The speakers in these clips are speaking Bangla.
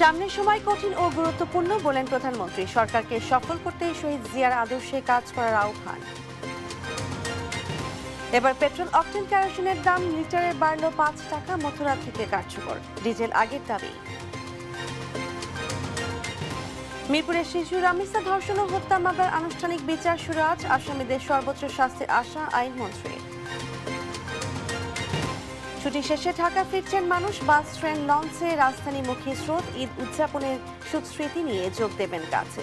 সামনের সময় কঠিন ও গুরুত্বপূর্ণ বলেন প্রধানমন্ত্রী। সরকারকে সফল করতে শহীদ জিয়ার আদর্শে কাজ করার আহ্বান। এবার পেট্রোল অকটেন কেরোসিনের দাম লিটারে বাড়ল ৫ টাকা, মধ্যরাত থেকে কার্যকর। ডিজেল আগের দাবি। মিরপুরের শিশু রামিসা ধর্ষণ ও হত্যা মামলার আনুষ্ঠানিক বিচার শুরু আজ। আসামিদের সর্বোচ্চ শাস্তির আশা আইনমন্ত্রী। ছুটি শেষে ঢাকা ফিরছেন মানুষ। বাস, ট্রেন, লঞ্চে রাজধানীমুখী স্রোত। ঈদ উদযাপনের সুস্মৃতি নিয়ে যোগ দেবেন কাছে।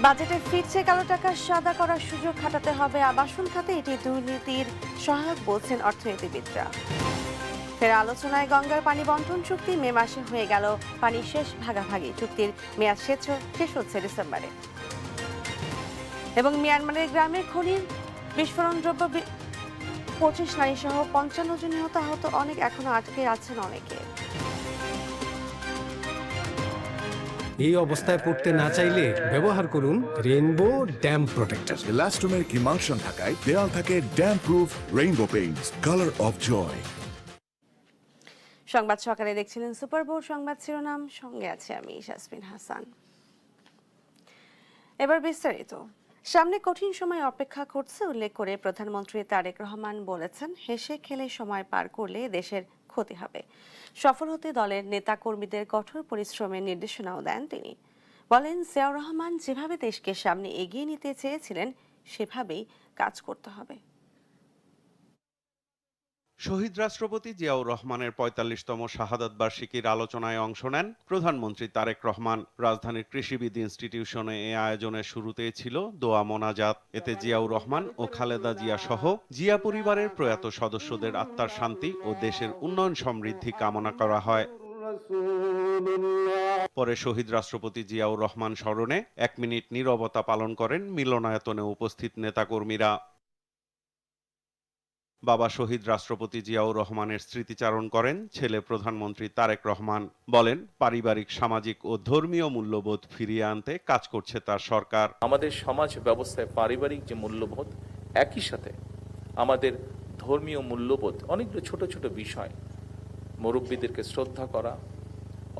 বাজেটে ফিরছে কালো টাকা সাদা করার সুযোগ খাটাতে হবে আবাসন খাতে। এটি দুর্নীতির সহায়ক বলছেন অর্থনীতিবিদরা। ফের আলোচনায় গঙ্গার পানি বন্টন চুক্তি। মে মাসে হয়ে গেল পানি শেষ ভাগাভাগি। চুক্তির মেয়াদ শেষ হচ্ছে ডিসেম্বরে। এবং মিয়ানমারের গ্রামে খনির বিস্ফোরণ দ্রব্য 25 নারী সহ 55 জন নিহত, আহত অনেক, এখনো আটকে আছেন অনেকে। এই অবস্থায় পড়তে না চাইলে ব্যবহার করুন rainbow damp protector. Elastomeric emulsion থাকায় দেয়াল থাকে damp proof rainbow paints, colour of joy. সংবাদ সকালে দেখছিলেন সুপার বোর্ড সংবাদ শিরোনাম, সঙ্গে আছে আমি শাসমিন হাসান। এবার বিস্তারিত। সামনে কঠিন সময় অপেক্ষা করছে উল্লেখ করে প্রধানমন্ত্রী তারেক রহমান বলেছেন, হেসে খেলে সময় পার করলে দেশের ক্ষতি হবে। সফল হতে দলের নেতা কর্মীদের কঠোর পরিশ্রমের নির্দেশনাও দেন তিনি। বলেন, জিয়াউর রহমান যেভাবে দেশকে সামনে এগিয়ে নিতে চেয়েছিলেন সেভাবেই কাজ করতে হবে। শহীদ রাষ্ট্রপতি জিয়াউর রহমানের ৪৫তম শাহাদাত বার্ষিকীর আলোচনায় অংশ নেন প্রধানমন্ত্রী তারেক রহমান। রাজধানীর কৃষিবিদ ইনস্টিটিউশনে এ আয়োজনের শুরুতেই ছিল দোয়া মোনাজাত। এতে জিয়াউর রহমান ও খালেদা জিয়া সহ জিয়া পরিবারের প্রয়াত সদস্যদের আত্মার শান্তি ও দেশের উন্নয়ন সমৃদ্ধি কামনা করা হয়। পরে শহীদ রাষ্ট্রপতি জিয়াউর রহমান স্মরণে ১ মিনিট নীরবতা পালন করেন মিলনায়তনে উপস্থিত নেতাকর্মীরা। বাবা শহীদ রাষ্ট্রপতি জিয়াউর রহমানের স্মৃতিচারণ করেন ছেলে প্রধানমন্ত্রী তারেক রহমান। বলেন, পারিবারিক, সামাজিক ও ধর্মীয় মূল্যবোধ ফিরিয়ে আনতে কাজ করছে তার সরকার। আমাদের সমাজ ব্যবস্থায় পারিবারিক যে মূল্যবোধ, একই সাথে আমাদের ধর্মীয় মূল্যবোধ, অনেকগুলো ছোট ছোট বিষয়, মুরব্বীদেরকে শ্রদ্ধা করা,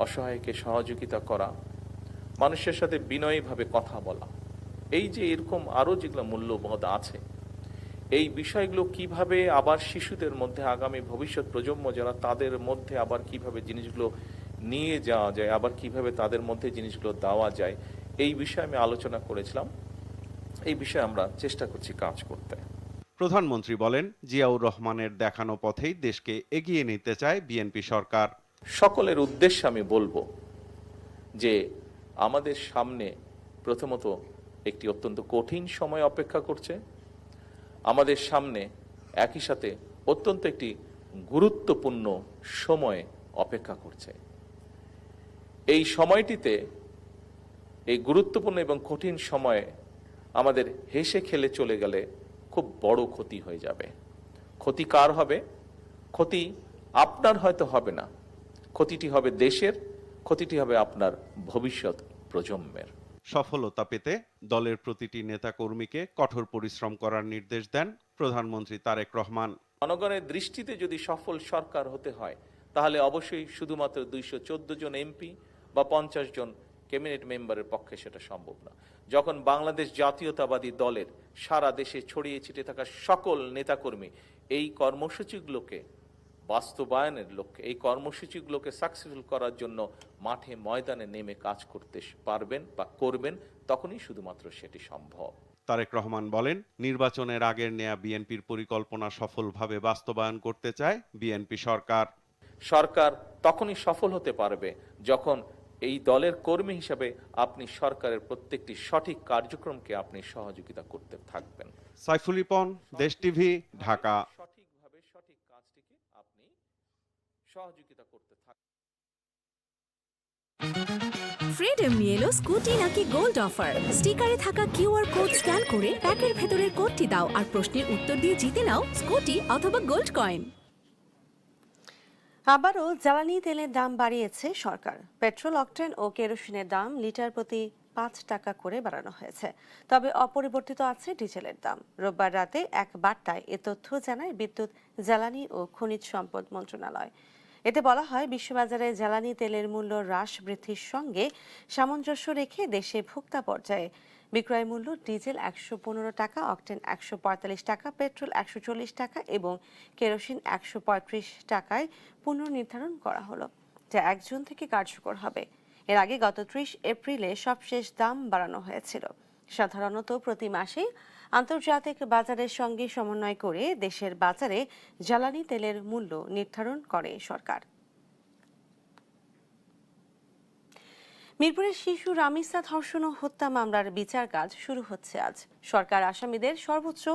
অসহায়কে সহযোগিতা করা, মানুষের সাথে বিনয়ীভাবে কথা বলা, এই যে এরকম আরও যেগুলো মূল্যবোধ আছে, এই বিষয়গুলো কিভাবে আবার শিশুদের মধ্যে, আগামী ভবিষ্যৎ প্রজন্ম যারা, তাদের মধ্যে আবার কিভাবে জিনিসগুলো নিয়ে যাওয়া যায়, আবার কিভাবে তাদের মধ্যে জিনিসগুলো দেওয়া যায়, এই বিষয়ে আমি আলোচনা করেছিলাম। এই বিষয়ে আমরা চেষ্টা করছি কাজ করতে। প্রধানমন্ত্রী বলেন, জিয়াউর রহমানের দেখানো পথেই দেশকে এগিয়ে নিতে চায় বিএনপি সরকার। সকলের উদ্দেশ্যে আমি বলবো যে আমাদের সামনে প্রথমত একটি অত্যন্ত কঠিন সময় অপেক্ষা করছে। আমাদের সামনে একই সাথে অত্যন্ত একটি গুরুত্বপূর্ণ সময় অপেক্ষা করছে। এই সময়টিতে, এই গুরুত্বপূর্ণ এবং কঠিন সময়ে আমাদের হেসে খেলে চলে গেলে খুব বড় ক্ষতি হয়ে যাবে। ক্ষতি কার হবে? ক্ষতি আপনার হয়তো হবে না, ক্ষতিটি হবে দেশের, ক্ষতিটি হবে আপনার ভবিষ্যৎ প্রজন্মের। সফলতা পেতে দলের প্রতিটি নেতাকর্মীকে কঠোর পরিশ্রম করার নির্দেশ দেন প্রধানমন্ত্রী তারেক রহমান। জনগণের দৃষ্টিতে যদি সফল সরকার হতে হয়, তাহলে অবশ্যই শুধুমাত্র ২১৪ জন এমপি বা ৫০ জন ক্যাবিনেট মেম্বারের পক্ষে সেটা সম্ভব না। যখন বাংলাদেশ জাতীয়তাবাদী দলের সারা দেশে ছড়িয়ে ছিটে থাকা সকল নেতাকর্মী এই কর্মসূচিগুলোকে বাস্তবায়নের লক্ষ্যে, এই কর্মসূচিগুলোকে সাকসেসফুল করার জন্য মাঠে ময়দানে নেমে কাজ করতে পারবেন বা করবেন, তখনই শুধুমাত্র সেটি সম্ভব। তারেক রহমান বলেন, নির্বাচনের আগের নেয়া বিএনপির পরিকল্পনা সফলভাবে বাস্তবায়ন করতে চায় বিএনপি সরকার। সরকার তখনই সফল হতে পারবে যখন এই দলের কর্মী হিসেবে আপনি সরকারের প্রত্যেকটি সঠিক কার্যক্রমকে আপনি সহযোগিতা করতে থাকবেন। সাইফুল রিপন, দেশ টিভি, ঢাকা। সঠিকভাবে সঠিক কাজটিকে আপনি সহযোগিতা করতে থাকবেন। ফ্রিডম নিয়ে এলো স্কুটি নাকি গোল্ড অফার। স্টিকারে থাকা কিউআর কোড স্ক্যান করে প্যাকের ভেতরের কোডটি দাও আর প্রশ্নের উত্তর দিয়ে জিতে নাও স্কুটি অথবা গোল্ড কয়েন। আবারও জ্বালানি তেলের দাম বাড়িয়েছে সরকার। পেট্রোল, অকটেন ও কেরোসিনের দাম লিটার প্রতি ৫ টাকা করে বাড়ানো হয়েছে। তবে অপরিবর্তিত আছে ডিজেলের দাম। রোববার রাতে এক বার্তায় এ তথ্য জানায় বিদ্যুৎ, জ্বালানি ও খনিজ সম্পদ মন্ত্রণালয়। এতে বলা হয় বিশ্ববাজারে জ্বালানি তেলের মূল্য হ্রাস বৃদ্ধির সঙ্গে সামঞ্জস্য রেখে দেশে ভোক্তা পর্যায়ে বিক্রয় মূল্য ডিজেল 115 টাকা, অকটেন 145 টাকা, পেট্রোল 140 টাকা এবং কেরোসিন 135 টাকায় পুনর্নির্ধারণ করা হলো, যা 1 জুন থেকে কার্যকর হবে। এর আগে গত 30 এপ্রিলে সবশেষ দাম বাড়ানো হয়েছিল। সাধারণত প্রতি মাসে আন্তর্জাতিক বাজারের সঙ্গে সমন্বয় করে দেশের বাজারে জ্বালানি তেলের মূল্য নির্ধারণ করে সরকার। মিরপুরের শিশু রামিসা ধর্ষণ ও হত্যা মামলার বিচার কাজ শুরু হচ্ছে আজ। সরকার আসামিদের সর্বোচ্চ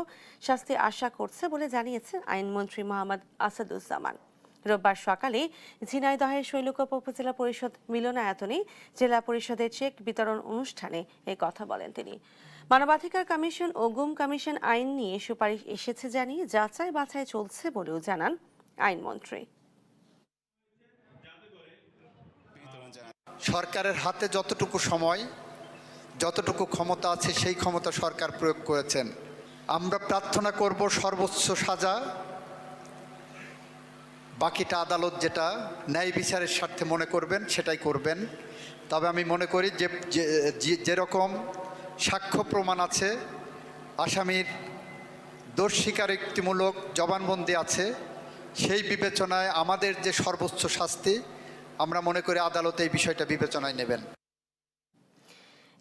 শাস্তি আশা করছে বলে জানিয়েছেন আইনমন্ত্রী মোহাম্মদ আসাদুজ্জামান। রোববার সকালে ঝিনাইদহের শৈলকুপা উপজেলা পরিষদ মিলনায়তনে জেলা পরিষদের চেক বিতরণ অনুষ্ঠানে এই কথা বলেন তিনি। মানবাধিকার কমিশন ও গুম কমিশন আইন নিয়ে সুপারিশ এসেছে জানিয়ে যাচাই বাছাই চলছে বলেও জানান আইনমন্ত্রী। সরকারের হাতে যতটুকু সময়, যতটুকু ক্ষমতা আছে সেই ক্ষমতা সরকার প্রয়োগ করেছেন। আমরা প্রার্থনা করব সর্বোচ্চ সাজা, বাকিটা আদালত যেটা ন্যায় বিচারের স্বার্থে মনে করবেন সেটাই করবেন। তবে আমি মনে করি যে যেরকম সাক্ষ্য প্রমাণ আছে, আসামির দোষ স্বীকারোক্তিমূলক জবানবন্দি আছে, সেই বিবেচনায় আমাদের যে সর্বোচ্চ শাস্তি, আমরা মনে করি আদালত এই বিষয়টা বিবেচনায় নেবেন।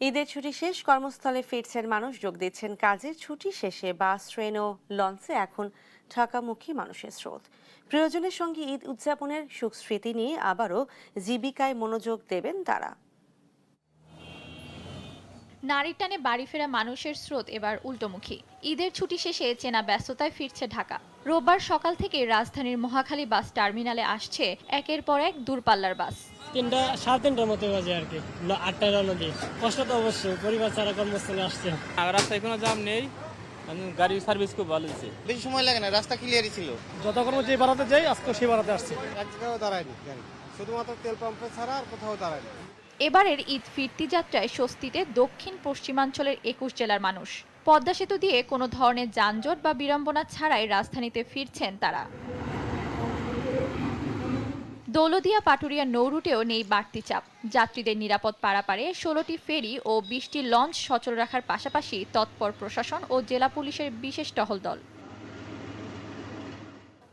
ঈদের ছুটি শেষ, কর্মস্থলে ফিরছেন মানুষ, যোগ দিচ্ছেন কাজে। ছুটি শেষে বাস, ট্রেন ও লঞ্চে এখন ঢাকামুখী মানুষের স্রোত। প্রিয়জনের সঙ্গে ঈদ উদযাপনের সুখ স্মৃতি নিয়ে আবারও জীবিকায় মনোযোগ দেবেন তারা। নারীর টানে বাড়ি ফেরা মানুষের স্রোত এবার উল্টোমুখী। ঈদের ছুটি শেষে চেনা ব্যস্ততায় ফিরছে ঢাকা। রোববার সকাল থেকে রাজধানীর মহাখালী বাস টার্মিনালে আসছে একের পর এক দূরপাল্লার বাস। 3:30টার মতো বাজে আর কি, 8টায় রওনা দিই। কষ্ট তো অবশ্যই, পরিবার ছাড়া কর্মস্থলে আসছে। রাস্তায় কোনো জাম নেই, গাড়ির সার্ভিস খুব ভালো দিচ্ছে, বেশি সময় লাগে না, রাস্তা ক্লিয়ারই ছিল। যতক্ষণ যে বাড়াতে যাই আজকে সেই বাড়াতে আসছে। এক জায়গায় দাঁড়ায়নি গাড়ি, শুধুমাত্র তেল পাম্পে ছাড়া আর কোথাও দাঁড়ায়নি। এবারের ঈদ ফিরতি যাত্রায় স্বস্তিতে দক্ষিণ পশ্চিমাঞ্চলের 21 জেলার মানুষ। পদ্মা সেতু দিয়ে কোনো ধরনের যানজট বা বিড়ম্বনা ছাড়াই রাজধানীতে ফিরছেন তারা। দৌলতদিয়া পাটুরিয়া নৌ রুটেও নেই বাড়তি চাপ। যাত্রীদের নিরাপদ পারাপারে 16টি ফেরি ও 20টি লঞ্চ সচল রাখার পাশাপাশি তৎপর প্রশাসন ও জেলা পুলিশের বিশেষ টহল দল।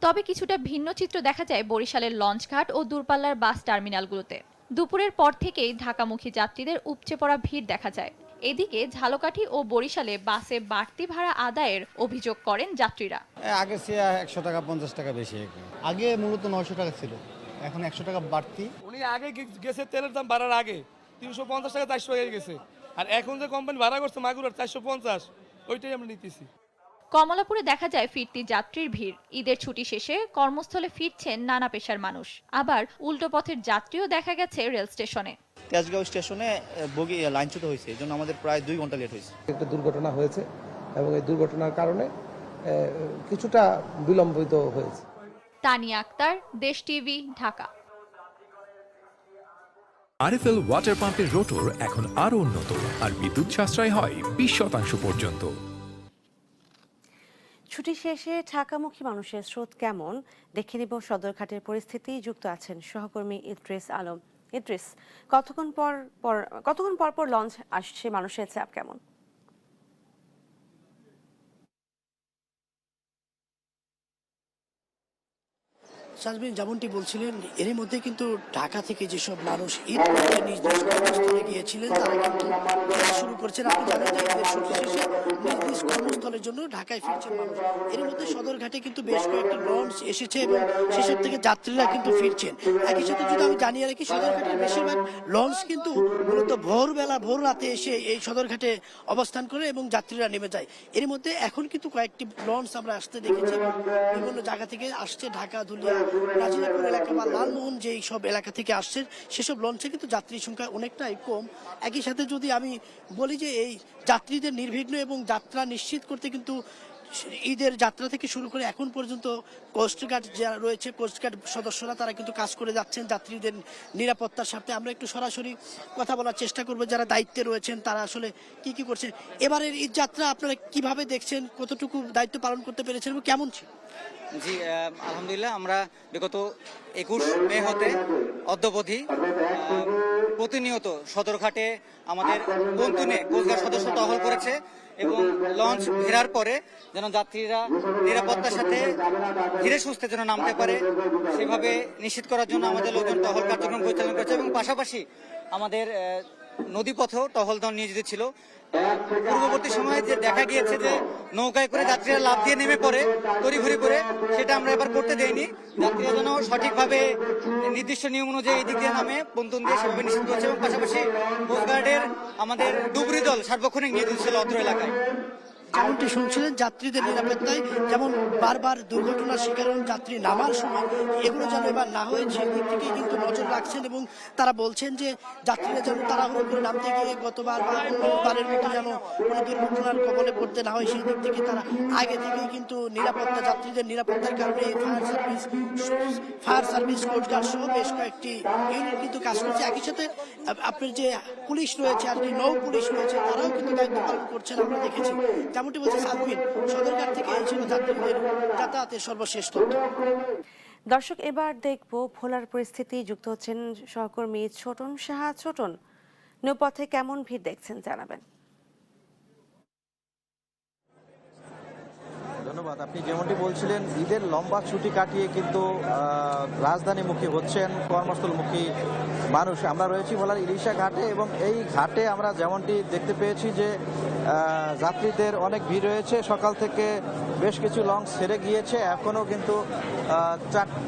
তবে কিছুটা ভিন্ন চিত্র দেখা যায় বরিশালের লঞ্চঘাট ও দূরপাল্লার বাস টার্মিনালগুলোতে। দুপুরের পর থেকেই ঢাকামুখী যাত্রীদের উপচে পড়া ভিড় দেখা যায়। এদিকে ঝালকাঠি ও বরিশালে বাসে বাড়তি ভাড়া আদায়ের অভিযোগ করেন যাত্রীরা। আগে সে 100 টাকা 50 টাকা বেশি, আগে মূলত 900 টাকা ছিল, এখন 100 টাকা বাড়তি। উনি আগে গেছে তেলের দাম বাড়ার আগে 350 টাকা 400 হয়ে গেছে, আর এখন যে কোম্পানি ভাড়া করছে মাগুরার 450, ওইটাই আমরা নিতেছি। কমলাপুরে দেখা যায় ফিরতি যাত্রীর ভিড়। ঈদের ছুটি শেষে কর্মস্থলে ফিরছেন নানা পেশার মানুষ। আবার উল্টো পথের যাত্রীও দেখা গেছে রেল স্টেশনে। তেজগাঁও স্টেশনে বগি লাইনচ্যুত হয়েছে, এই জন্য আমাদের প্রায় 2 ঘন্টা লেট হয়েছে। একটা দুর্ঘটনা হয়েছে এবং এই দুর্ঘটনার কারণে কিছুটা বিলম্বিত হয়েছে। তানিয়া আক্তার, দেশ টিভি, ঢাকা। আরএফএল ওয়াটার পাম্পের রোটর এখন আরো উন্নত আর বিদ্যুৎ সাশ্রয় হয় 20% পর্যন্ত। ছুটি শেষে ঢাকামুখী মানুষের স্রোত কেমন দেখে নিব সদরঘাটের পরিস্থিতি। যুক্ত আছেন সহকর্মী ইদ্রিস আলম। ইদ্রিস, কতক্ষণ পর লঞ্চ আসছে, মানুষের চাপ কেমন? সাজমিন যেমনটি বলছিলেন, এর মধ্যে কিন্তু ঢাকা থেকে যেসব মানুষ ঈদ করতে নিজ নিজ কর্মস্থলে গিয়েছিলেন তারা কিন্তু শুরু করছেন। আপনি জানেন যে ঈদের ছুটি শেষে নিজ নিজ কর্মস্থলের জন্য ঢাকায় ফিরছেন মানুষ। এর মধ্যে সদরঘাটে কিন্তু বেশ কয়েকটি লঞ্চ এসেছে এবং সেসব থেকে যাত্রীরা কিন্তু ফিরছেন। একই সাথে যদি আমি জানিয়ে রাখি, সদরঘাটের বেশিরভাগ লঞ্চ কিন্তু মূলত ভোর রাতে এসে এই সদরঘাটে অবস্থান করে এবং যাত্রীরা নেমে যায়। এর মধ্যে এখন কিন্তু কয়েকটি লঞ্চ আমরা আসতে দেখেছি, বিভিন্ন জায়গা থেকে আসছে, ঢাকা, ধুলিয়া, রাজিনাপুর এলাকা বা লালমোহন যে সব এলাকা থেকে আসছে সেসব লঞ্চে কিন্তু যাত্রীর সংখ্যা অনেকটাই কম। একই সাথে যদি আমি বলি যে এই যাত্রীদের নির্বিঘ্ন এবং যাত্রা নিশ্চিত করতে কিন্তু ঈদের যাত্রা থেকে শুরু করে এখন পর্যন্ত কোস্টগার্ড যারা রয়েছে, কোস্টগার্ড সদস্যরা তারা কিন্তু কাজ করে যাচ্ছেন যাত্রীদের নিরাপত্তার সাথে। আমরা একটু সরাসরি কথা বলার চেষ্টা করব যারা দায়িত্বে রয়েছেন তারা আসলে কি কি করছেন। এবারের ঈদ যাত্রা আপনারা কিভাবে দেখছেন, কতটুকু দায়িত্ব পালন করতে পেরেছেন এবং কেমন ছিল? জি আলহামদুলিল্লাহ, আমরা বিগত 21 মে হতে অদ্যাবধি প্রতিনিয়ত সদরঘাটে আমাদের পন্তুনে কোস্টগার্ড সদস্য টহল করেছে এবং লঞ্চ ফেরার পরে যেন যাত্রীরা নিরাপত্তার সাথে ধীরে সুস্থে যেন নামতে পারে সেভাবে নিশ্চিত করার জন্য আমাদের লোকজন টহল কার্যক্রম পরিচালনা করেছে এবং পাশাপাশি আমাদের নদীপথেও টহল দল নিয়োজিত ছিল। পূর্ববর্তী সময়ে যে দেখা গিয়েছে যে নৌকায় করে যাত্রীরা লাফ দিয়ে নেমে পড়ে তড়িঘড়ি করে, সেটা আমরা এবার করতে দেইনি। যাত্রীরা যেন সঠিকভাবে নির্দিষ্ট নিয়ম অনুযায়ী এই দিক দিয়ে নামে পন্তুন দিয়ে সেভাবে নিশ্চিত করেছে এবং পাশাপাশি কোস্টগার্ডের আমাদের ডুবুরি দল সার্বক্ষণিক নিয়োজিত ছিল অত্র এলাকায়। যেমনটি শুনছিলেন যাত্রীদের নিরাপত্তায় যেমন বারবার দুর্ঘটনার শিকার হন যাত্রী নামার সময়, এগুলো যেন এবার না হয় সেদিক থেকে কিন্তু নজর রাখছেন এবং তারা বলছেন যে যাত্রীরা যেন তাড়াহুড়ো করে নামতে গিয়ে গতবার বা অন্যবারের মতো যেন কোনো দুর্ঘটনার কবলে পড়তে না হয় সেই দিক থেকে তারা আগে থেকেই কিন্তু নিরাপত্তা, যাত্রীদের নিরাপত্তার কারণে ফায়ার সার্ভিস কোস্টগার্ড সহ বেশ কয়েকটি ইউনিট কিন্তু কাজ করছে। একই সাথে আপনার যে পুলিশ রয়েছে আর কি নৌ পুলিশ রয়েছে তারাও কিন্তু দায়িত্ব পালন করছেন আমরা দেখেছি। যেমনটি বলছে সালমিন, সদরঘাট থেকে এই ছিল যাত্রীদের যাতায়াতের সর্বশেষ তথ্য। দর্শক, এবার দেখব ভোলার পরিস্থিতি। যুক্ত হচ্ছেন সহকর্মী ছোটন সাহা। ছোটন, নৌপথে কেমন ভিড় দেখছেন জানাবেন। ধন্যবাদ। আপনি যেমনটি বলছিলেন, ঈদের লম্বা ছুটি কাটিয়ে কিন্তু রাজধানীমুখী হচ্ছেন কর্মস্থলমুখী মানুষ। আমরা রয়েছি ভোলার ইলিশা ঘাটে এবং এই ঘাটে আমরা যেমনটি দেখতে পেয়েছি যে যাত্রীদের অনেক ভিড় রয়েছে। সকাল থেকে বেশ কিছু লঞ্চ ছেড়ে গিয়েছে, এখনও কিন্তু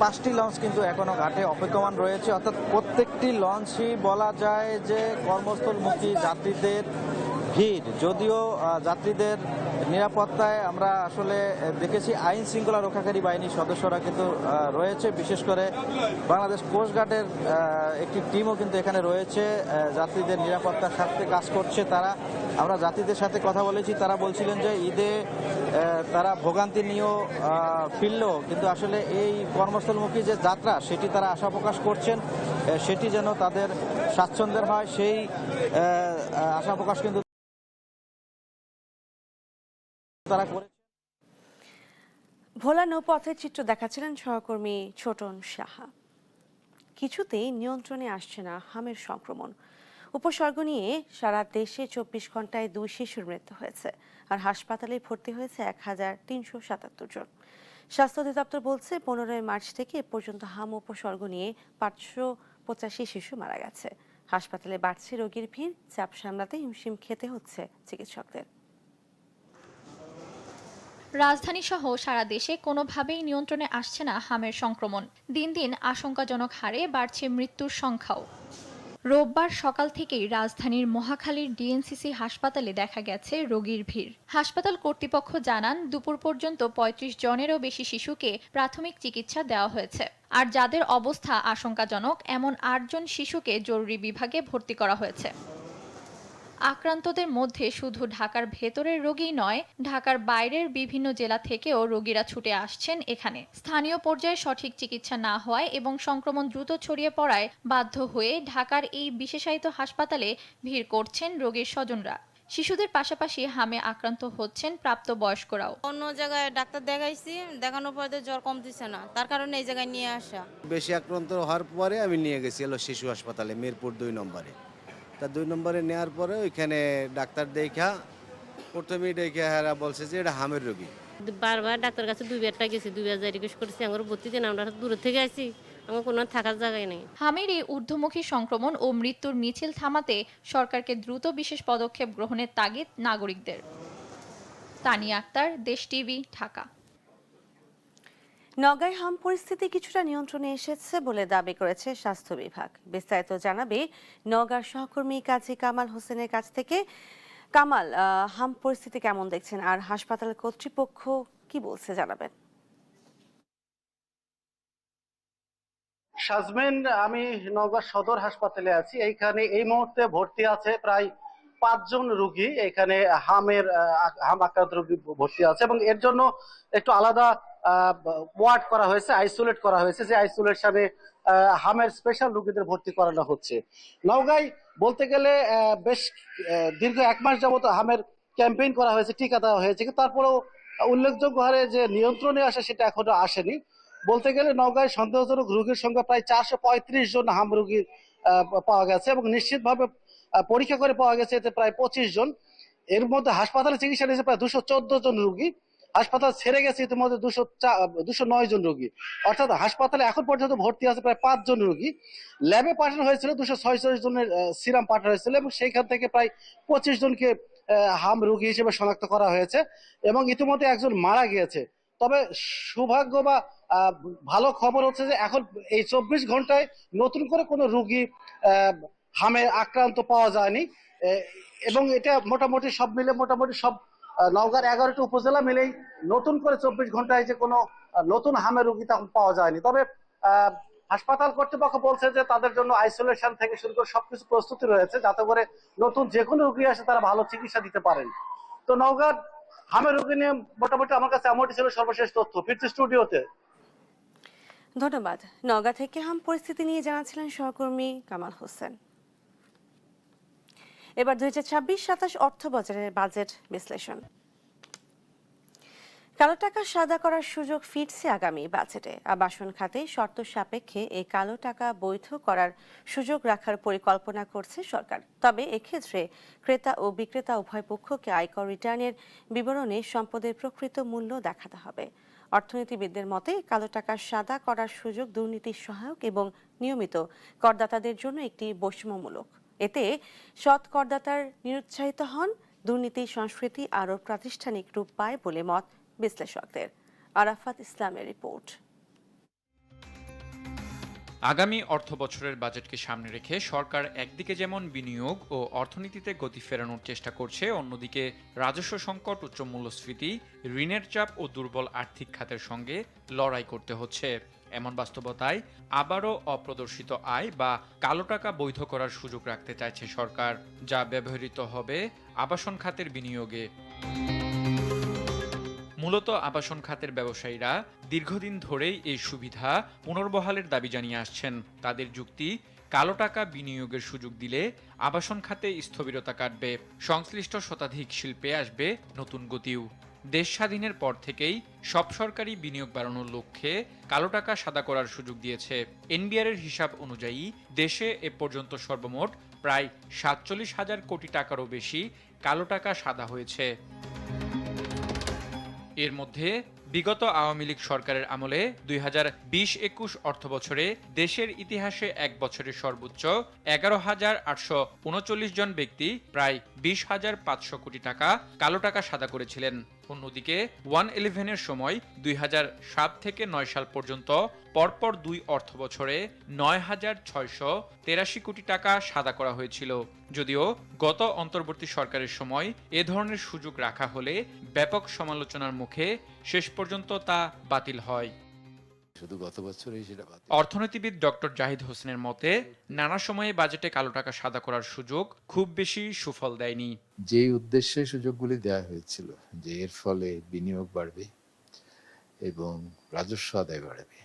5টি লঞ্চ কিন্তু এখনও ঘাটে অপেক্ষমান রয়েছে। অর্থাৎ প্রত্যেকটি লঞ্চই বলা যায় যে কর্মস্থলমুখী যাত্রীদের ভিড়। যদিও যাত্রীদের নিরাপত্তায় আমরা আসলে দেখেছি আইন শৃঙ্খলা রক্ষাকারী বাহিনীর সদস্যরা কিন্তু রয়েছে, বিশেষ করে বাংলাদেশ কোস্টগার্ডের একটি টিমও কিন্তু এখানে রয়েছে, যাত্রীদের নিরাপত্তার স্বার্থে কাজ করছে তারা। আমরা যাত্রীদের সাথে কথা বলেছি, তারা বলছিলেন যে ঈদে তারা ভোগান্তি নিয়েও ফিরলেও কিন্তু আসলে এই কর্মস্থলমুখী যে যাত্রা সেটি তারা আশা প্রকাশ করছেন, সেটি যেন তাদের স্বাচ্ছন্দ্যের হয় সেই আশা প্রকাশ কিন্তু তারা করেছে। ভোলা নৌপথের চিত্র দেখাচ্ছিলেন সহকর্মী ছোটন সাহা। কিছুতেই নিয়ন্ত্রণে আসছে না হামের সংক্রমণ। উপসর্গ নিয়ে সারা দেশে 24 ঘন্টায় 2 শিশুর মৃত্যু হয়েছে, আর হাসপাতালে ভর্তি হয়েছে 1377 জন। স্বাস্থ্য অধিদপ্তর বলছে 15 মার্চ থেকে এ পর্যন্ত হাম উপসর্গ নিয়ে 585 শিশু মারা গেছে। হাসপাতালে বাড়ছে রোগীর ভিড়, চাপ সামলাতে হিমশিম খেতে হচ্ছে চিকিৎসকদের। রাজধানী সহ সারা দেশে কোনোভাবেই নিয়ন্ত্রণে আসছে না হামের সংক্রমণ। দিন দিন আশঙ্কাজনক হারে বাড়ছে মৃত্যুর সংখ্যাও। রোববার সকাল থেকেই রাজধানীর মহাখালীর ডিএনসিসি হাসপাতালে দেখা গেছে রোগীর ভিড়। হাসপাতাল কর্তৃপক্ষ জানান, দুপুর পর্যন্ত 35 জনেরও বেশি শিশুকে প্রাথমিক চিকিৎসা দেওয়া হয়েছে, আর যাদের অবস্থা আশঙ্কাজনক এমন 8 জন শিশুকে জরুরি বিভাগে ভর্তি করা হয়েছে। আক্রান্তদের মধ্যে শুধু ঢাকার ভেতরের রোগী নয়, ঢাকার বাইরের বিভিন্ন জেলা থেকেও রোগীরা ছুটে আসছেন এখানে। স্থানীয় পর্যায়ে সঠিক চিকিৎসা না হওয়ায় এবং সংক্রমণ দ্রুত ছড়িয়ে পড়ায় বাধ্য হয়ে ঢাকার এই বিশেষায়িত হাসপাতালে ভিড় করছেন রোগীর স্বজনরা। শিশুদের পাশাপাশি হামে আক্রান্ত হচ্ছেন প্রাপ্তবয়স্করাও। অন্য জায়গায় ডাক্তার দেখাইছি, দেখানোর পরে জ্বর কমতেছে না, তার কারণে এই জায়গায় নিয়ে আসা। বেশি আক্রান্ত হওয়ার পরে আমি নিয়ে গেছি শিশু হাসপাতালে, মিরপুর 2 নম্বরে। তা 2 নম্বরে নেওয়ার পরে ওইখানে ডাক্তার দেখা প্রথমেই দেখে হারা বলছে যে এটা হামের রোগী। বারবার ডাক্তার কাছে 2 গেছি, 2 রিকোয়েস্ট করেছি, আমার ভর্তি দেন, আমরা দূর থেকে আসি, আমার কোনো থাকার জায়গায় নেই। হামের এই ঊর্ধ্বমুখী সংক্রমণ ও মৃত্যুর মিছিল থামাতে সরকারকে দ্রুত বিশেষ পদক্ষেপ গ্রহণের তাগিদ নাগরিকদের। তানিয়া আক্তার, দেশ টিভি, ঢাকা। নওগাঁয় হাম পরিস্থিতি কিছুটা নিয়ন্ত্রণে এসেছে বলে দাবি করেছে স্বাস্থ্য বিভাগ। বিস্তারিত জানাবে নওগাঁর সহকর্মী কাজী কামাল হোসেনের কাছ থেকে। কামাল, হাম পরিস্থিতি কেমন দেখছেন আর হাসপাতাল কর্তৃপক্ষ কি বলছে জানাবেন। শাজমিন, আমি নওগাঁ সদর হাসপাতালে আছি। এইখানে এই মুহূর্তে ভর্তি আছে প্রায় 5 জন রোগী এখানে হাম আক্রান্ত রোগী ভর্তি আছে এবং এর জন্য একটু আলাদা ওয়ার্ড করা হয়েছে, আইসোলেট করা হয়েছে, যে আইসোলেশনে হামের স্পেশাল রোগীদের ভর্তি করানো হচ্ছে। নওগাঁয় বলতে গেলে বেশ দীর্ঘ 1 মাস যাবত হামের ক্যাম্পেইন করা হয়েছে, টিকা দেওয়া হয়েছে, কিন্তু তারপরেও উল্লেখযোগ্য হারে যে নিয়ন্ত্রণে আসে সেটা এখনো আসেনি। বলতে গেলে নওগাঁয় সন্দেহজনক রোগীর সংখ্যা প্রায় 435 জন হাম রোগী পাওয়া গেছে এবং নিশ্চিতভাবে পরীক্ষা করে পাওয়া গেছে এতে প্রায় 25 জন। এর মধ্যে হাসপাতালে চিকিৎসা নিয়েছে প্রায় 214 জন রোগী। হাসপাতাল ছেড়ে গেছে ইতিমধ্যে 209 জন রোগী, অর্থাৎ হাসপাতালে এখন পর্যন্ত ভর্তি আছে প্রায় 5 জন রোগী। ল্যাবে পাঠানো হয়েছিল 246 জনের সিরাম পাঠানো হয়েছিল এবং সেইখান থেকে প্রায় 25 জনকে হাম রোগী হিসেবে শনাক্ত করা হয়েছে এবং ইতিমধ্যে একজন মারা গিয়েছে। তবে সৌভাগ্য বা ভালো খবর হচ্ছে যে এখন এই 24 ঘন্টায় নতুন করে কোনো রোগী হামে আক্রান্ত পাওয়া যায়নি এবং এটা মোটামুটি সব মিলে সব নওগাঁর 11টি উপজেলা মিলেই নতুন করে 24 ঘন্টায় যে কোনো নতুন হামের রোগী তখন পাওয়া যায়নি। তবে হাসপাতাল কর্তৃপক্ষ বলছে যে তাদের জন্য আইসোলেশন থেকে শুরু করে সবকিছু প্রস্তুতি রয়েছে যাতে করে নতুন যে কোনো রোগী আসে তারা ভালো চিকিৎসা দিতে পারেন। তো নওগাঁর হামের রোগী নিয়ে মোটামুটি আমার কাছে এমনটি ছিল সর্বশেষ তথ্য। ফিরছি স্টুডিওতে। ধন্যবাদ। নওগাঁ থেকে হাম পরিস্থিতি নিয়ে জানাচ্ছিলেন সহকর্মী কামাল হোসেন। এবার 2026-27 অর্থ বছরের বাজেট বিশ্লেষণ। কালো টাকা সাদা করার সুযোগ ফিরছে আগামী বাজেটে। আবাসন খাতে শর্ত সাপেক্ষে এই কালো টাকা বৈধ করার সুযোগ রাখার পরিকল্পনা করছে সরকার। তবে এক্ষেত্রে ক্রেতা ও বিক্রেতা উভয় পক্ষকে আয়কর রিটার্নের বিবরণে সম্পদের প্রকৃত মূল্য দেখাতে হবে। অর্থনীতিবিদদের মতে কালো টাকা সাদা করার সুযোগ দুর্নীতির সহায়ক এবং নিয়মিত করদাতাদের জন্য একটি বৈষম্যমূলক। এতে সৎ করদাতার নিরুৎসাহিত হন, দুর্নীতি সংস্কৃতি আরও প্রাতিষ্ঠানিক রূপ পায় বলে মত বিশ্লেষকদের। আরাফাত ইসলামের রিপোর্ট। আগামী অর্থ বছরের বাজেটকে সামনে রেখে সরকার একদিকে যেমন বিনিয়োগ ও অর্থনীতিতে গতি ফেরানোর চেষ্টা করছে, অন্যদিকে রাজস্ব সংকট, উচ্চ মূল্যস্ফীতি, ঋণের চাপ ও দুর্বল আর্থিক খাতের সঙ্গে লড়াই করতে হচ্ছে। এমন বাস্তবতায় আবারও অপ্রদর্শিত আয় বা কালো টাকা বৈধ করার সুযোগ রাখতে চাইছে সরকার, যা ব্যবহৃত হবে আবাসন খাতের বিনিয়োগে। মূলত আবাসন খাতের ব্যবসায়ীরা দীর্ঘদিন ধরেই এই সুবিধা পুনর্বহালের দাবি জানিয়ে আসছেন। তাদের যুক্তি, কালো টাকা বিনিয়োগের সুযোগ দিলে আবাসন খাতে স্থবিরতা কাটবে, সংশ্লিষ্ট শতাধিক শিল্পে আসবে নতুন গতিও। দেশ স্বাধীনের পর থেকেই সব সরকারি বিনিয়োগ বাড়ানোর লক্ষ্যে কালো টাকা সাদা করার সুযোগ দিয়েছে। এনবিআরের হিসাব অনুযায়ী দেশে এ পর্যন্ত সর্বমোট প্রায় 47,000 কোটি টাকারও বেশি কালো টাকা সাদা হয়েছে। এর মধ্যে বিগত আওয়ামী লীগ সরকারের আমলে 2020-21 অর্থ বছরে দেশের ইতিহাসে এক বছরের সর্বোচ্চ 11,839 জন ব্যক্তি প্রায় 20,500 কোটি টাকা কালো টাকা সাদা করেছিলেন। অন্যদিকে 111-এর সময় 2007 থেকে 9 সাল পর্যন্ত পরপর 2 অর্থ বছরে 9,683 কোটি টাকা সাদা করা হয়েছিল। যদিও গত অন্তর্বর্তী সরকারের সময় এ ধরনের সুযোগ রাখা হলে ব্যাপক সমালোচনার মুখে শেষ পর্যন্ত তা বাতিল হয়। শুধু গত বছরই সেটা বাতিল। অর্থনীতিবিদ ডক্টর জাহিদ হোসেনের মতে, নানা সময়ে বাজেটে কালো টাকা সাদা করার সুযোগ খুব বেশি সুফল দেয়নি। যে উদ্দেশ্যে সুযোগগুলি দেওয়া হয়েছিল যে এর ফলে বিনিয়োগ বাড়বে এবং রাজস্ব আদায় বাড়বে,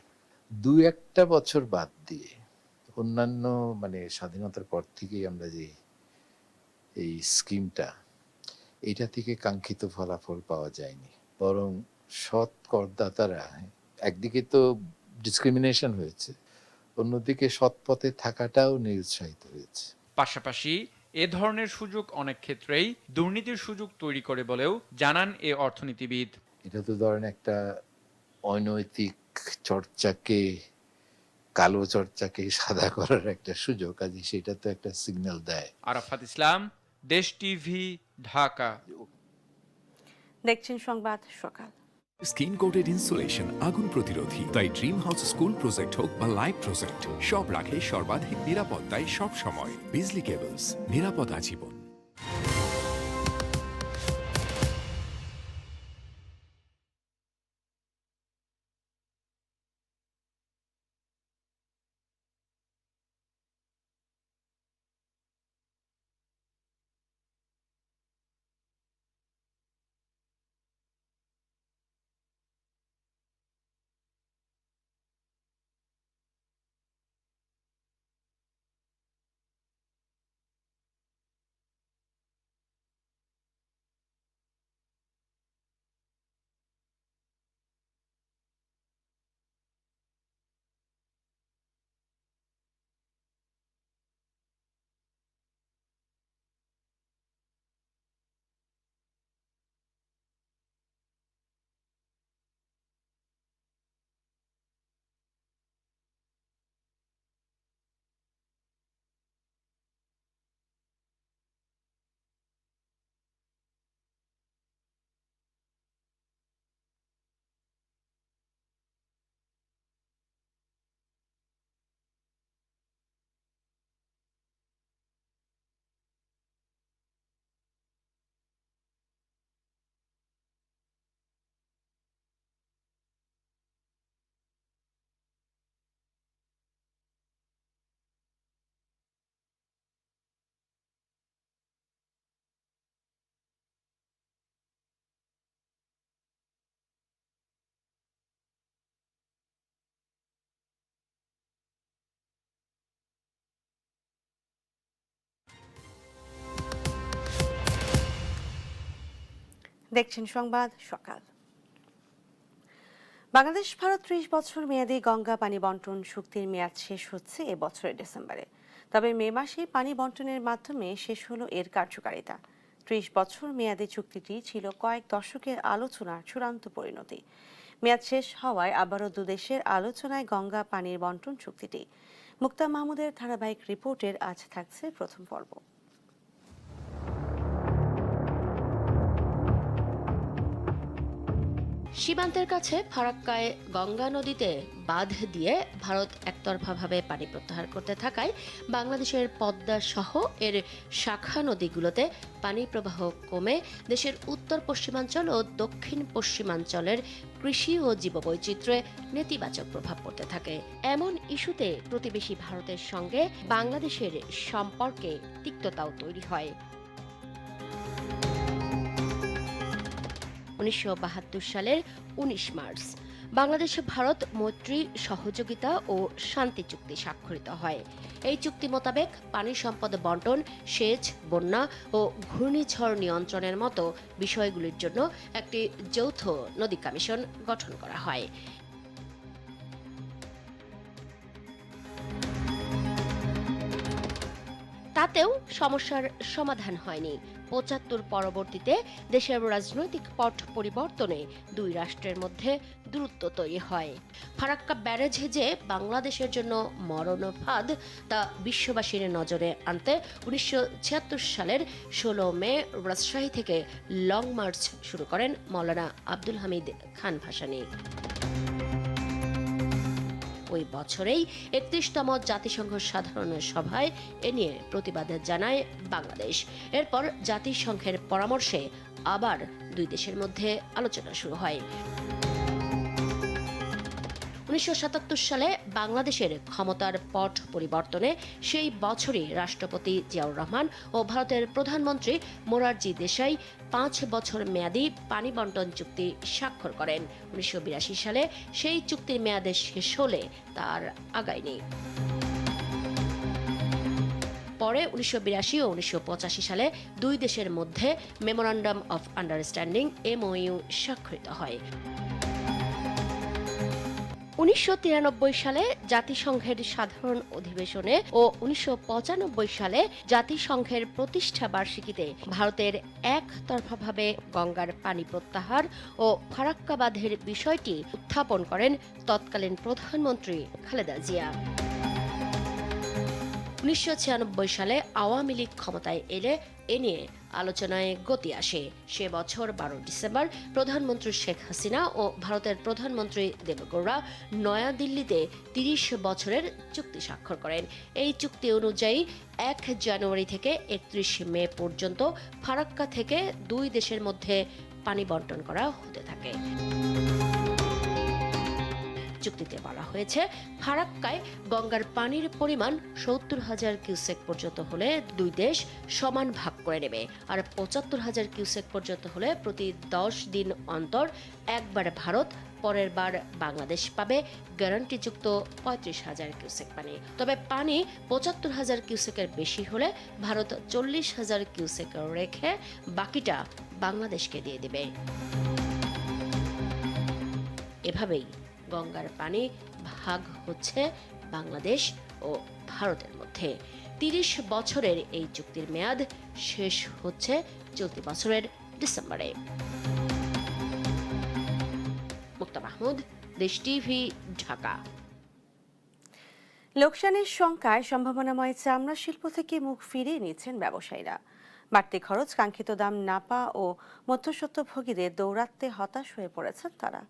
2-1 বছর বাদ দিয়ে অন্যান্য স্বাধীনতার পর থেকেই আমরা যে এই স্কিমটা, এটা থেকে কাঙ্ক্ষিত ফলাফল পাওয়া যায়নি। বরং সৎ করদাতারা একদিকে তো ডিসক্রিমিনেশন হয়েছে, অন্যদিকে সৎ পথে থাকাটাও নিরুৎসাহিত হয়েছে। পাশাপাশি এ ধরনের সুযোগ অনেক ক্ষেত্রেই দুর্নীতির সুযোগ তৈরি করে বলেও জানান এ অর্থনীতিবিদ। এটা তো ধরেন একটা অনৈতিক চর্চাকে, কালো চর্চাকে সাদা করার একটা সুযোগ, কাজে সেটা তো একটা সিগন্যাল দেয়। আরাফাত ইসলাম, দেশ টিভি, ঢাকা। দেখছেন সংবাদ সকাল। স্কিন কোটেড ইনসুলেশন আগুন প্রতিরোধী, তাই ড্রিম হাউস স্কুল প্রজেক্ট হোক বা লাইফ প্রজেক্ট, সব রাখে সর্বাধিক নিরাপত্তায় সব সময়। বিজলি কেবলস, নিরাপদ আজীবন। দেখছেন সংবাদ সকাল। বাংলাদেশ ভারত ৩০ বছর মেয়াদী গঙ্গা পানি বন্টন চুক্তির মেয়াদ শেষ হচ্ছে এ বছরের ডিসেম্বরে। তবে মে মাসে পানি বন্টনের মাধ্যমে শেষ হলো এর কার্যকারিতা। ৩০ বছর মেয়াদী চুক্তিটি ছিল কয়েক দশকের আলোচনার চূড়ান্ত পরিণতি। মেয়াদ শেষ হওয়ায় আবারও দুদেশের আলোচনায় গঙ্গা পানির বন্টন চুক্তিটি। মুক্তা মাহমুদের ধারাবাহিক রিপোর্টের আজ থাকছে প্রথম পর্ব। সীমান্তের কাছে ফারাক্কায় গঙ্গা নদীতে বাঁধ দিয়ে ভারত একতরফাভাবে পানি প্রত্যাহার করতে থাকায় বাংলাদেশের পদ্মা সহ এর শাখা নদীগুলোতে পানি প্রবাহ কমে দেশের উত্তর পশ্চিমাঞ্চল ও দক্ষিণ পশ্চিমাঞ্চলের কৃষি ও জীববৈচিত্র্যে নেতিবাচক প্রভাব পড়তে থাকে। এমন ইস্যুতে প্রতিবেশী ভারতের সঙ্গে বাংলাদেশের সম্পর্কে তিক্ততাও তৈরি হয়। 1972 সালের 19 মার্চ বাংলাদেশ ভারত মৈত্রী সহযোগিতা ও শান্তি চুক্তি স্বাক্ষরিত হয়। এই চুক্তি মোতাবেক পানি সম্পদ বন্টন, সেচ, বন্যা ও ঘূর্ণিঝড় নিয়ন্ত্রণের মতো বিষয়গুলির জন্য একটি যৌথ নদী কমিশন গঠন করা হয়। তাতেও সমস্যার সমাধান হয়নি। ৭৫ পরবর্তীতে দেশের রাজনৈতিক পট পরিবর্তনে দুই রাষ্ট্রের মধ্যে দূরত্ব তৈরি হয়। ফারাক্কা ব্যারেজ যে বাংলাদেশের জন্য মরণফাঁদ তা বিশ্ববাসীর নজরে আনতে 1976 সালের 16 মে রাজশাহী থেকে লং মার্চ শুরু করেন মাওলানা আব্দুল হামিদ খান ভাসানী। ওই বছরেই ৩১তম জাতিসংঘ সাধারণ সভায় এ নিয়ে প্রতিবাদ জানায় বাংলাদেশ। এরপর জাতিসংঘের পরামর্শে আবার দুই দেশের মধ্যে আলোচনা শুরু হয়। 1977 সালে বাংলাদেশের ক্ষমতার পট পরিবর্তনে সেই বছরই রাষ্ট্রপতি জিয়াউর রহমান ও ভারতের প্রধানমন্ত্রী মোরারজি দেশাই 5 বছর মেয়াদী পানি বন্টন চুক্তি স্বাক্ষর করেন। 1982 সালে সেই চুক্তির মেয়াদে শেষ হলে তার আগায়নি। পরে 1982 ও 1985 সালে দুই দেশের মধ্যে মেমোরান্ডাম অফ আন্ডারস্ট্যান্ডিং MOU স্বাক্ষরিত হয়। 1993 সালে জাতিসংঘের সাধারণ অধিবেশনে ও 1995 সালে জাতিসংঘের প্রতিষ্ঠা বার্ষিকীতে ভারতের একতরফাভাবে গঙ্গার পানি প্রত্যাহার ও ফারাক্কা বাঁধের বিষয়টি উত্থাপন করেন তৎকালীন প্রধানমন্ত্রী খালেদা জিয়া। 1996 সালে আওয়ামী লীগ ক্ষমতায় এলে এ নিয়ে আলোচনায় গতি আসে। সে বছর 12 ডিসেম্বর প্রধানমন্ত্রী শেখ হাসিনা ও ভারতের প্রধানমন্ত্রী দেবগৌড়া নয়াদিল্লিতে 30 বছরের চুক্তি স্বাক্ষর করেন। এই চুক্তি অনুযায়ী 1 জানুয়ারি থেকে 31 মে পর্যন্ত ফারাক্কা থেকে দুই দেশের মধ্যে পানি বন্টন করা হতে থাকে। চুক্তিতে বলা হয়েছে, ফারাক্কায় গঙ্গার পানির পরিমাণ 70,000 কিউসেক পর্যন্ত হলে দুই দেশ সমান ভাগ করে নেবে, আর 75,000 কিউসেক পর্যন্ত হলে প্রতি 10 দিন অন্তর একবার ভারত, পরের বার বাংলাদেশ পাবে গ্যারান্টিযুক্ত 35,000 কিউসেক পানি। তবে পানি 75,000 কিউসেকের বেশি হলে ভারত 40,000 কিউসেক রেখে বাকিটা বাংলাদেশকে দিয়ে দেবে। এভাবেই গঙ্গার পানি ভাগ হচ্ছে বাংলাদেশ ও ভারতের মধ্যে। 30 বছরের এই চুক্তির মেয়াদ শেষ হচ্ছে চলতি বছরের ডিসেম্বরে। মুক্তা মাহমুদ, দেশ টিভি, ঢাকা। লোকসানের শঙ্কায় সম্ভাবনাময় চামড়া শিল্প থেকে মুখ ফিরিয়ে নিচ্ছেন ব্যবসায়ীরা। বাড়তি খরচ, কাঙ্ক্ষিত দাম না পাওয়া ও মধ্যস্বত্বভোগীদের দৌরাত্ম্যে হতাশ হয়ে পড়েছেন তারা।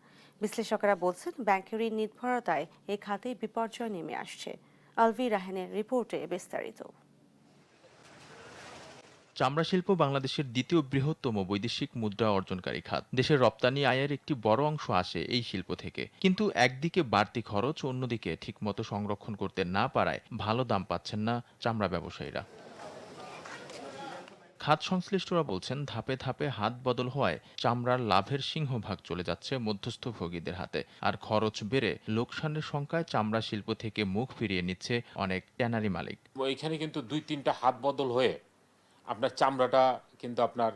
বিশ্লেষকেরা বলছেন, ব্যাংকের ঋণ নির্ভরতায় এ খাতে বিপর্যয় নেমে আসছে। আলভি রাহানের রিপোর্টে বিস্তারিত। চামড়া শিল্প বাংলাদেশের দ্বিতীয় বৃহত্তম বৈদেশিক মুদ্রা অর্জনকারী খাত। দেশের রপ্তানি আয়ের একটি বড় অংশ আসে এই শিল্প থেকে। কিন্তু একদিকে বাড়তি খরচ, অন্যদিকে ঠিকমতো সংরক্ষণ করতে না পারায় ভালো দাম পাচ্ছেন না চামড়া ব্যবসায়ীরা। খাত সংশ্লিষ্টরা বলছেন, ধাপে ধাপে হাত বদল হওয়ায় চামড়ার লাভের সিংহভাগ চলে যাচ্ছে মধ্যস্থভোগীদের হাতে, আর খরচ বেড়ে লোকসানের শঙ্কায় চামড়া শিল্প থেকে মুখ ফিরিয়ে নিচ্ছে অনেক ট্যানারি মালিক। এখানে কিন্তু 2-3টা হাত বদল হয়ে আপনার চামড়াটা কিন্তু আপনার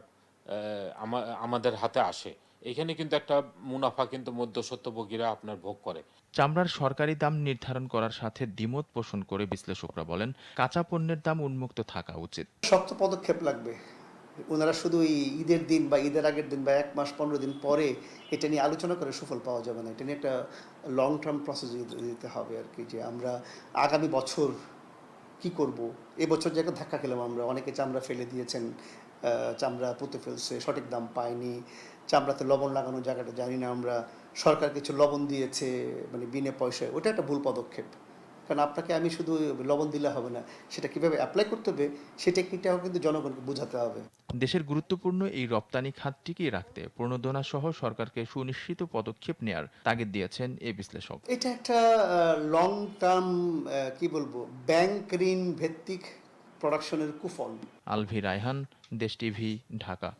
আমাদের হাতে আসে। এখানে কিন্তু একটা মুনাফা কিন্তু মধ্যস্বত্বভোগীরা আপনার ভোগ করে। চামড়ার সরকারি দাম নির্ধারণ করার সাথে দ্বিমত পোষণ করে বিশ্লেষকরা বলেন, কাঁচা পণ্যের দাম উন্মুক্ত থাকা উচিত। শক্ত পদক্ষেপ লাগবে। ওনারা শুধু ঈদের দিন বা ঈদের আগের দিন বা 1 মাস 15 দিন পরে এটা নিয়ে আলোচনা করে সুফল পাওয়া যাবে না। এটা নিয়ে একটা লং টার্ম প্রসেস দিতে হবে আর কি, যে আমরা আগামী বছর কি করব। এবছর যে ধাক্কা খেলাম আমরা, অনেকে চামড়া ফেলে দিয়েছেন, চামড়া পুঁতে ফেলছে, সঠিক দাম পায়নি, চামড়াতে লবণ লাগানোর জায়গাটা জানি না আমরা, সরকার কিছু লবণ দিয়েছে মানে বিনা পয়সায়, ওটা একটা ভুল পদক্ষেপ। কারণ আপনাকে আমি শুধু লবণ দিলে হবে না, সেটা কিভাবে অ্যাপ্লাই করতে হবে সেই টেকনিকটাও কিন্তু জনগণকে বোঝাতে হবে। দেশের গুরুত্বপূর্ণ এই রপ্তানি খাত টিকিয়ে রাখতে প্রণোদনা সহ সরকারকে সুনিশ্চিত পদক্ষেপ নেয়ার তাগিদ দিয়েছেন এই বিশ্লেষক। এটা একটা লং টার্ম কি বলবো, ব্যাংক ঋণ ভিত্তিক প্রোডাকশনের কুফল। আলভি রায়হান, দেশ টিভি, ঢাকা।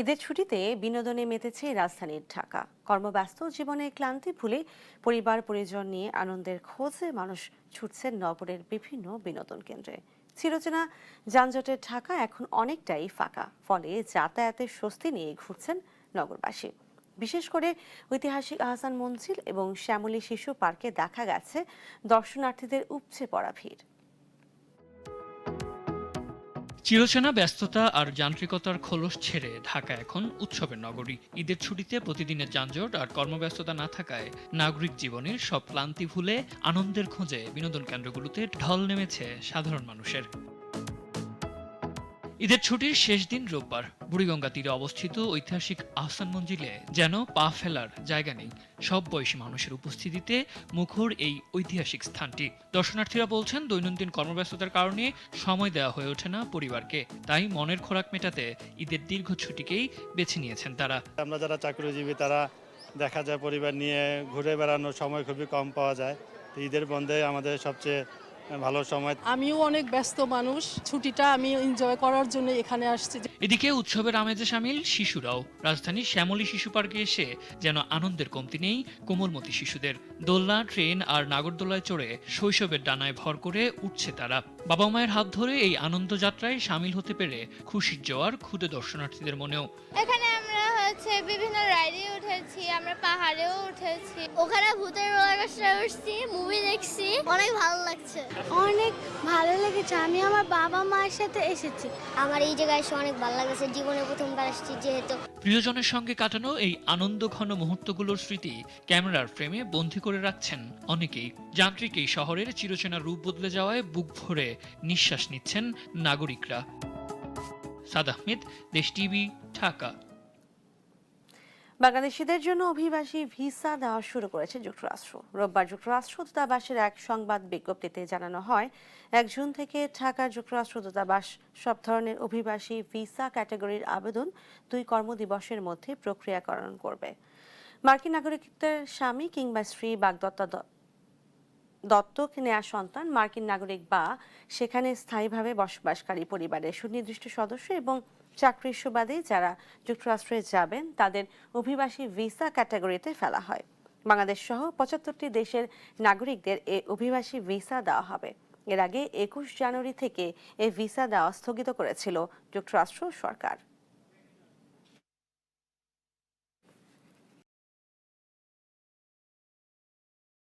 ঈদের ছুটিতে বিনোদনে মেতেছে রাজধানীর ঢাকা। কর্মব্যস্ত জীবনে ক্লান্তি ভুলে পরিবার পরিজন নিয়ে আনন্দের খোঁজে মানুষ ছুটছেন নগরের বিভিন্ন বিনোদন কেন্দ্রে। চিরচেনা যানজটের ঢাকা এখন অনেকটাই ফাঁকা, ফলে যাতায়াতের স্বস্তি নিয়ে ঘুরছেন নগরবাসী। বিশেষ করে ঐতিহাসিক আহসান মঞ্জিল এবং শ্যামলী শিশু পার্কে দেখা গেছে দর্শনার্থীদের উপচে পড়া ভিড়। চিরচেনা ব্যস্ততা আর যান্ত্রিকতার খোলস ছেড়ে ঢাকা এখন উৎসবের নগরী। ঈদের ছুটিতে প্রতিদিনের যানজট আর কর্মব্যস্ততা না থাকায় নাগরিক জীবনের সব ক্লান্তি ভুলে আনন্দের খোঁজে বিনোদন কেন্দ্রগুলোতে ঢল নেমেছে সাধারণ মানুষের। ঈদের ছুটির শেষ দিন রোববার বুড়িগঙ্গা তীরে অবস্থিত ঐতিহাসিক আহসান মঞ্জিলে যেন পা ফেলার জায়গা নেই। সব বয়সী মানুষের উপস্থিতিতে মুখর এই ঐতিহাসিক স্থানটি। দর্শনার্থীরা বলছেন, দৈনন্দিন কর্মব্যস্ততার কারণে সময় দেওয়া হয়ে ওঠে না পরিবারকে, তাই মনের খোরাক মেটাতে ঈদের দীর্ঘ ছুটিকেই বেছে নিয়েছেন তারা। আমরা যারা চাকরিজীবী তারা দেখা যায় পরিবার নিয়ে ঘুরে বেড়ানোর সময় খুবই কম পাওয়া যায়। ঈদের বন্ধে আমাদের সবচেয়ে ভালো সময়। আমিও অনেক ব্যস্ত মানুষ, ছুটিটা আমি এনজয় করার জন্য এখানে আসছি। এদিকে উৎসবের আমেজে শামিল শিশুরাও। রাজধানীর শ্যামলী শিশু পার্কে এসে যেন আনন্দের কমতি নেই কোমলমতি শিশুদের। দোলনা, ট্রেন আর নাগরদোলায় চড়ে শৈশবের ডানায় ভর করে উঠছে তারা। বাবা মায়ের হাত ধরে এই আনন্দ যাত্রায় শামিল হতে পেরে খুশির জোয়ার ক্ষুদে দর্শনার্থীদের মনেও। এখানে আমরা বিভিন্ন রাইডে উঠেছি, আমরা পাহাড়েও উঠেছি, ওখানে ভূতের রোলার কোস্টারে উঠছি, মুভি দেখছি, অনেক ভালো লাগছে। অনেক ভালো লেগেছে, আমি আমার বাবা মায়ের সাথে এসেছি। আমার এই জায়গায় এসে অনেক ভালো লাগছে, জীবনে প্রথমবার আসছি যেহেতু। প্রিয়জনের সঙ্গে কাটানো এই আনন্দঘন মুহূর্তগুলোর স্মৃতি ক্যামেরার ফ্রেমে বন্দী করে রাখছেন অনেকেই। যান্ত্রিক এই শহরের চিরচেনা রূপ বদলে যাওয়ায় বুক ভরে নিঃশ্বাস নিচ্ছেন নাগরিকরা। সাদ আহমেদ, দেশ টিভি, ঢাকা। বাংলাদেশিদের জন্য অভিবাসী ভিসা দেওয়া শুরু করেছে যুক্তরাষ্ট্র। রোববার যুক্তরাষ্ট্র দূতাবাসের এক সংবাদ বিজ্ঞপ্তিতে জানানো হয়, 1 জুন থেকে ঢাকার যুক্তরাষ্ট্র দূতাবাস সব ধরনের অভিবাসী ভিসা ক্যাটাগরির আবেদন 2 কর্মদিবসের মধ্যে প্রক্রিয়াকরণ করবে। মার্কিন নাগরিকত্বের স্বামী কিংবা স্ত্রী, দত্তক নেয়া সন্তান, মার্কিন নাগরিক বা সেখানে স্থায়ীভাবে বসবাসকারী পরিবারের সুনির্দিষ্ট সদস্য এবং চাকরির সুবাদে যারা যুক্তরাষ্ট্রে যাবেন তাদের অভিবাসী ভিসা ক্যাটাগরিতে ফেলা হয়। বাংলাদেশ সহ 75টি দেশের নাগরিকদের এই অভিবাসী ভিসা দেওয়া হবে। এর আগে 21 জানুয়ারি থেকে এই ভিসা দেওয়া স্থগিত করেছিল যুক্তরাষ্ট্র সরকার।